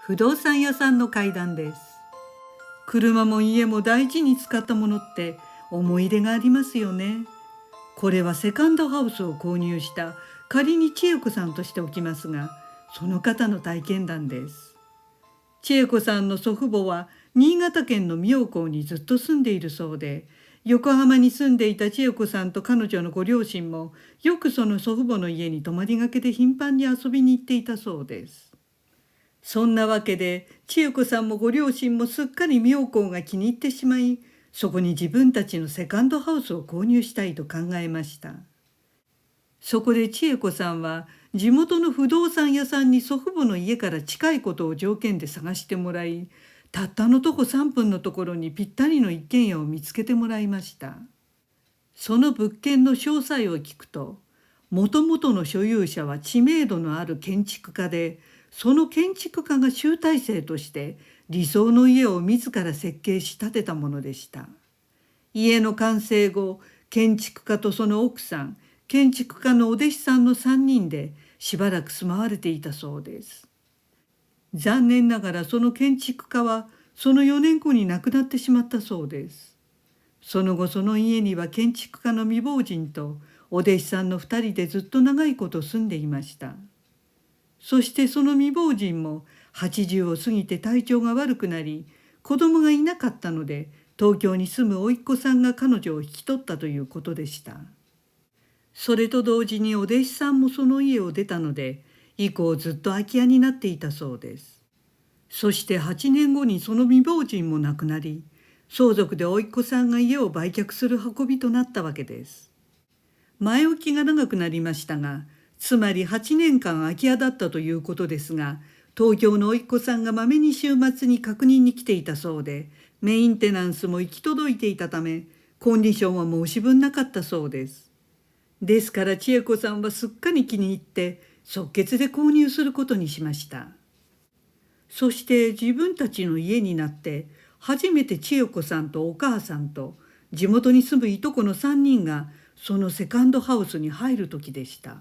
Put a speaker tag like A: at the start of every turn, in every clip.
A: 不動産屋さんの階段です。車も家も大事に使ったものって思い入れがありますよね。これはセカンドハウスを購入した仮に千恵子さんとしておきますが、その方の体験談です。千恵子さんの祖父母は新潟県の妙高にずっと住んでいるそうで、横浜に住んでいた千恵子さんと彼女のご両親もよくその祖父母の家に泊まりがけで頻繁に遊びに行っていたそうです。そんなわけで千恵子さんもご両親もすっかり妙高が気に入ってしまい、そこに自分たちのセカンドハウスを購入したいと考えました。そこで千恵子さんは地元の不動産屋さんに祖父母の家から近いことを条件で探してもらい、たったの徒歩3分のところにぴったりの一軒家を見つけてもらいました。その物件の詳細を聞くと、もともとの所有者は知名度のある建築家で、その建築家が集大成として理想の家を自ら設計し建てたものでした。家の完成後、建築家とその奥さん、建築家のお弟子さんの3人でしばらく住まわれていたそうです。残念ながらその建築家はその4年後に亡くなってしまったそうです。その後その家には建築家の未亡人とお弟子さんの2人でずっと長いこと住んでいました。そしてその未亡人も80を過ぎて体調が悪くなり、子供がいなかったので東京に住む甥っ子さんが彼女を引き取ったということでした。それと同時にお弟子さんもその家を出たので、以降ずっと空き家になっていたそうです。そして8年後にその未亡人も亡くなり、相続で甥っ子さんが家を売却する運びとなったわけです。前置きが長くなりましたが、つまり8年間空き家だったということですが、東京の甥っ子さんがまめに週末に確認に来ていたそうで、メインテナンスも行き届いていたため、コンディションは申し分なかったそうです。ですから千恵子さんはすっかり気に入って即決で購入することにしました。そして自分たちの家になって初めて千恵子さんとお母さんと地元に住むいとこの3人がそのセカンドハウスに入る時でした。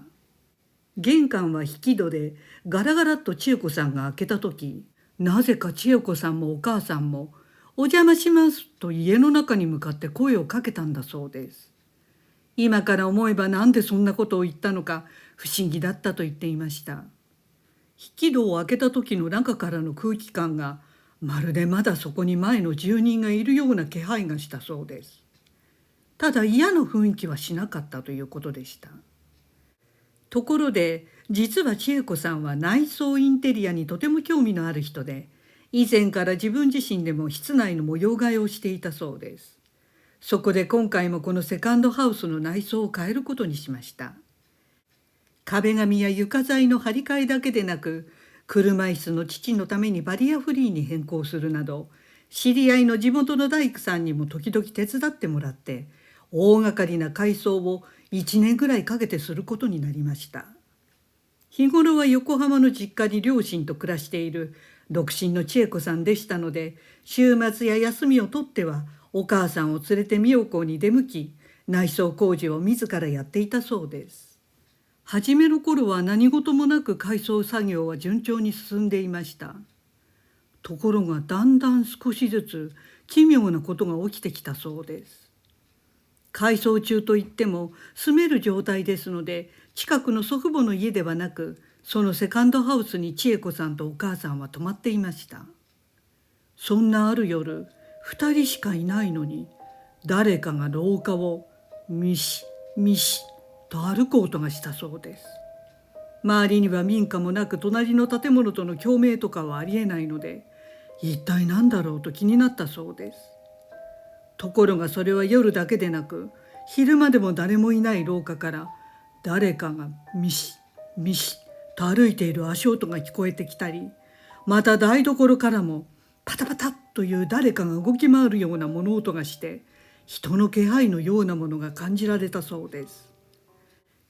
A: 玄関は引き戸でガラガラっと千恵子さんが開けた時、なぜか千恵子さんもお母さんもお邪魔しますと家の中に向かって声をかけたんだそうです。今から思えばなんでそんなことを言ったのか不思議だったと言っていました。引き戸を開けた時の中からの空気感がまるでまだそこに前の住人がいるような気配がしたそうです。ただ嫌な雰囲気はしなかったということでした。ところで実は千恵子さんは内装インテリアにとても興味のある人で、以前から自分自身でも室内の模様替えをしていたそうです。そこで今回もこのセカンドハウスの内装を変えることにしました。壁紙や床材の張り替えだけでなく、車椅子の父のためにバリアフリーに変更するなど、知り合いの地元の大工さんにも時々手伝ってもらって、大掛かりな改装を1年ぐらいかけてすることになりました。日頃は横浜の実家に両親と暮らしている独身の千恵子さんでしたので、週末や休みを取ってはお母さんを連れて妙高に出向き、内装工事を自らやっていたそうです。初めの頃は何事もなく改装作業は順調に進んでいました。ところがだんだん少しずつ奇妙なことが起きてきたそうです。改装中といっても住める状態ですので、近くの祖父母の家ではなく、そのセカンドハウスに千恵子さんとお母さんは泊まっていました。そんなある夜、2人しかいないのに、誰かが廊下をミシミシと歩く音がしたそうです。周りには民家もなく、隣の建物との共鳴とかはありえないので、一体何だろうと気になったそうです。ところがそれは夜だけでなく、昼間でも誰もいない廊下から誰かがミシミシと歩いている足音が聞こえてきたり、また台所からもパタパタという誰かが動き回るような物音がして、人の気配のようなものが感じられたそうです。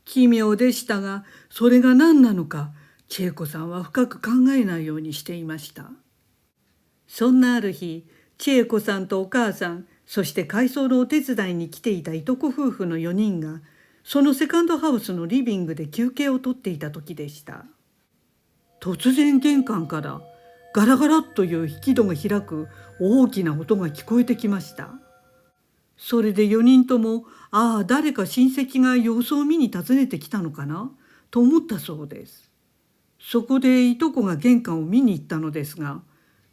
A: 奇妙でしたが、それが何なのか千恵子さんは深く考えないようにしていました。そんなある日、千恵子さんとお母さん、そして改装のお手伝いに来ていたいとこ夫婦の4人が、そのセカンドハウスのリビングで休憩をとっていた時でした。突然玄関からガラガラという引き戸が開く大きな音が聞こえてきました。それで4人とも、ああ、誰か親戚が様子を見に訪ねてきたのかなと思ったそうです。そこでいとこが玄関を見に行ったのですが、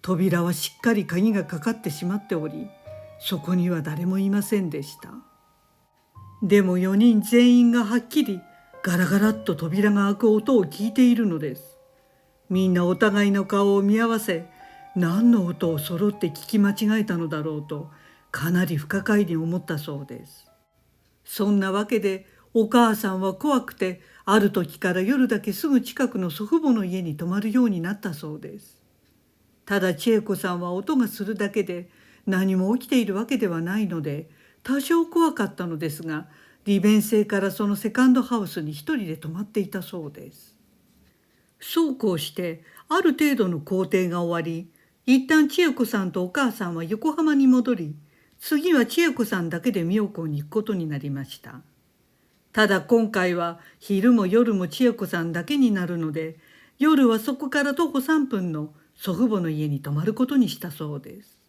A: 扉はしっかり鍵がかかってしまっており、そこには誰もいませんでした。でも4人全員がはっきりガラガラっと扉が開く音を聞いているのです。みんなお互いの顔を見合わせ、何の音を揃って聞き間違えたのだろうと、かなり不可解に思ったそうです。そんなわけでお母さんは怖くて、ある時から夜だけすぐ近くの祖父母の家に泊まるようになったそうです。ただ千恵子さんは音がするだけで何も起きているわけではないので、多少怖かったのですが、利便性からそのセカンドハウスに一人で泊まっていたそうです。そうこうしてある程度の工程が終わり、一旦千恵子さんとお母さんは横浜に戻り、次は千恵子さんだけで妙高に行くことになりました。ただ今回は昼も夜も千恵子さんだけになるので、夜はそこから徒歩3分の祖父母の家に泊まることにしたそうです。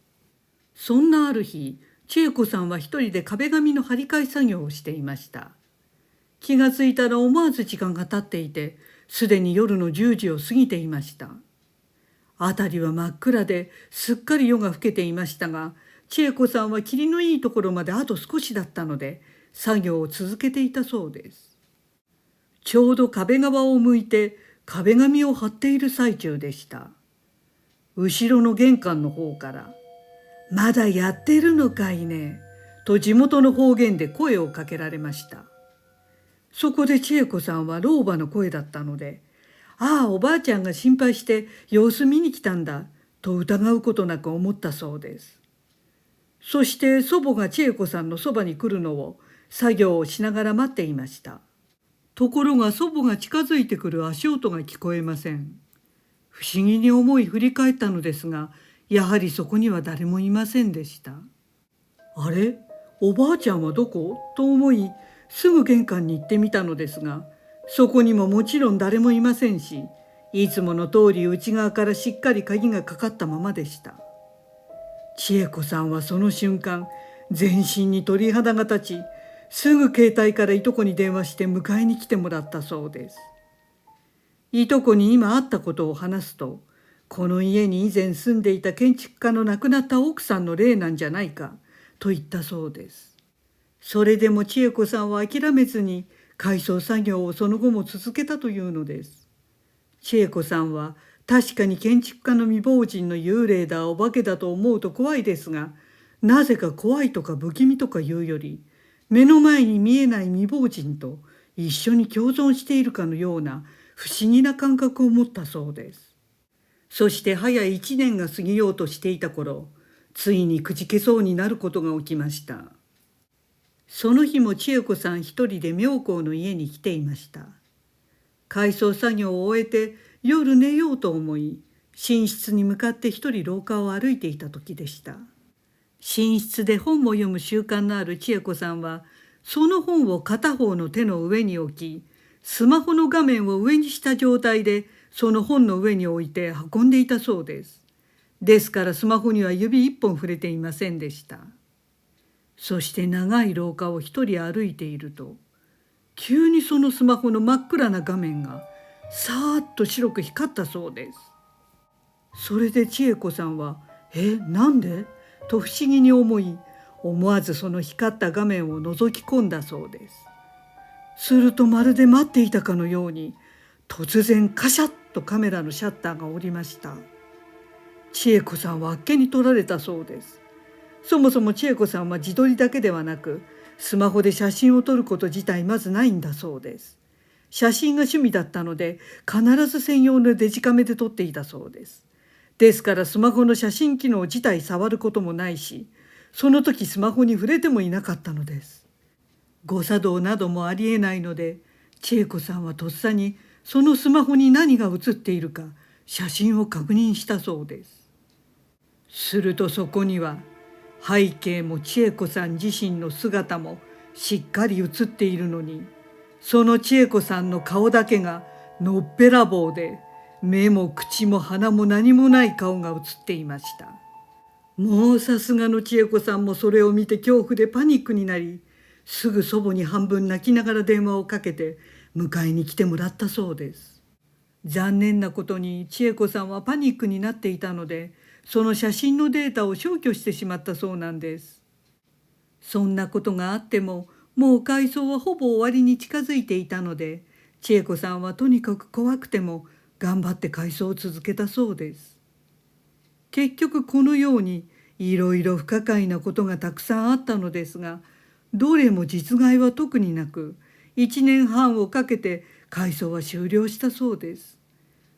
A: そんなある日、千恵子さんは一人で壁紙の張り替え作業をしていました。気がついたら思わず時間が経っていて、すでに夜の10時を過ぎていました。辺りは真っ暗ですっかり夜が更けていましたが、千恵子さんは霧のいいところまであと少しだったので、作業を続けていたそうです。ちょうど壁側を向いて壁紙を貼っている最中でした。後ろの玄関の方から「まだやってるのかいね」と地元の方言で声をかけられました。そこで千恵子さんは老婆の声だったので、ああ、おばあちゃんが心配して様子見に来たんだと疑うことなく思ったそうです。そして祖母が千恵子さんのそばに来るのを作業をしながら待っていました。ところが祖母が近づいてくる足音が聞こえません。不思議に思い振り返ったのですが、やはりそこには誰もいませんでした。あれ、おばあちゃんはどこと思い、すぐ玄関に行ってみたのですが、そこにももちろん誰もいませんし、いつもの通り内側からしっかり鍵がかかったままでした。千恵子さんはその瞬間、全身に鳥肌が立ち、すぐ携帯からいとこに電話して迎えに来てもらったそうです。いとこに今あったことを話すと、この家に以前住んでいた建築家の亡くなった奥さんの霊なんじゃないかと言ったそうです。それでも千恵子さんは諦めずに改装作業をその後も続けたというのです。千恵子さんは確かに建築家の未亡人の幽霊だお化けだと思うと怖いですが、なぜか怖いとか不気味とかいうより、目の前に見えない未亡人と一緒に共存しているかのような不思議な感覚を持ったそうです。そして早1年が過ぎようとしていた頃、ついにくじけそうになることが起きました。その日も千恵子さん一人で妙高の家に来ていました。改装作業を終えて夜寝ようと思い、寝室に向かって一人廊下を歩いていた時でした。寝室で本を読む習慣のある千恵子さんは、その本を片方の手の上に置き、スマホの画面を上にした状態でその本の上に置いて運んでいたそうです。ですからスマホには指一本触れていませんでした。そして長い廊下を一人歩いていると、急にそのスマホの真っ暗な画面がさーっと白く光ったそうです。それで千恵子さんはなんでと不思議に思い、思わずその光った画面を覗き込んだそうです。するとまるで待っていたかのように、突然カシャッとカメラのシャッターが下りました。千恵子さんはあっけに取られたそうです。そもそも千恵子さんは自撮りだけではなく、スマホで写真を撮ること自体まずないんだそうです。写真が趣味だったので、必ず専用のデジカメで撮っていたそうです。ですからスマホの写真機能自体触ることもないし、その時スマホに触れてもいなかったのです。誤作動などもありえないので、千恵子さんはとっさにそのスマホに何が写っているか写真を確認したそうです。するとそこには、背景も千恵子さん自身の姿もしっかり写っているのに、その千恵子さんの顔だけがのっぺらぼうで、目も口も鼻も何もない顔が映っていました。もうさすがの千恵子さんもそれを見て恐怖でパニックになり、すぐ祖母に半分泣きながら電話をかけて迎えに来てもらったそうです。残念なことに千恵子さんはパニックになっていたので、その写真のデータを消去してしまったそうなんです。そんなことがあっても、もう改装はほぼ終わりに近づいていたので、千恵子さんはとにかく怖くても頑張って改装を続けたそうです。結局このようにいろいろ不可解なことがたくさんあったのですが、どれも実害は特になく、1年半をかけて改装は終了したそうです。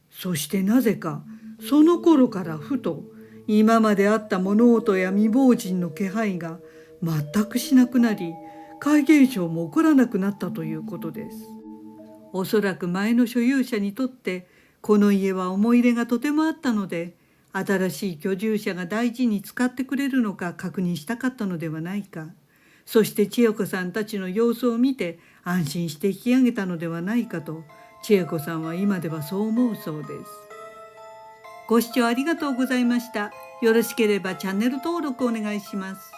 A: そしてなぜかその頃からふと今まであった物音や未亡人の気配が全くしなくなり、怪現象も起こらなくなったということです。おそらく前の所有者にとってこの家は思い入れがとてもあったので、新しい居住者が大事に使ってくれるのか確認したかったのではないか。そして千代子さんたちの様子を見て安心して引き上げたのではないかと、千恵子さんは今ではそう思うそうです。ご視聴ありがとうございました。よろしければチャンネル登録お願いします。